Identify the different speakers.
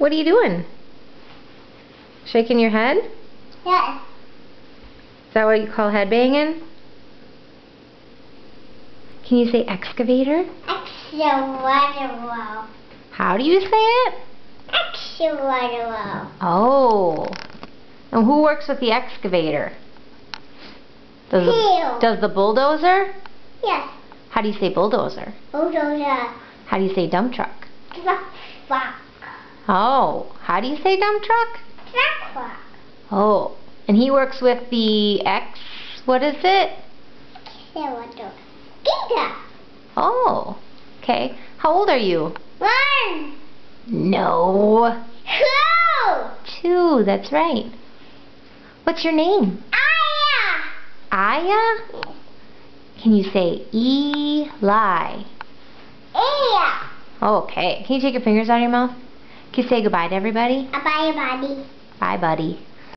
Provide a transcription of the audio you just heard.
Speaker 1: What are you doing? Shaking your head?
Speaker 2: Yes.
Speaker 1: Is that what you call head banging? Can you say excavator?
Speaker 2: Excavator.
Speaker 1: How do you say it?
Speaker 2: Excavator.
Speaker 1: Oh. And who works with the excavator? Does the bulldozer?
Speaker 2: Yes.
Speaker 1: How do you say bulldozer?
Speaker 2: Bulldozer.
Speaker 1: How do you say dump truck?
Speaker 2: Truck.
Speaker 1: Oh. How do you say dump truck?
Speaker 2: Truck.
Speaker 1: Oh. And he works with the what is it?
Speaker 2: Excavator. Giga.
Speaker 1: Oh. Okay. How old are you?
Speaker 2: 1.
Speaker 1: No.
Speaker 2: 2.
Speaker 1: 2, that's right. What's your name?
Speaker 2: Aya.
Speaker 1: Aya? Can you say Eli?
Speaker 2: Aya.
Speaker 1: Okay. Can you take your fingers out of your mouth? Can you say goodbye to everybody?
Speaker 2: Bye, buddy.
Speaker 1: Bye, buddy.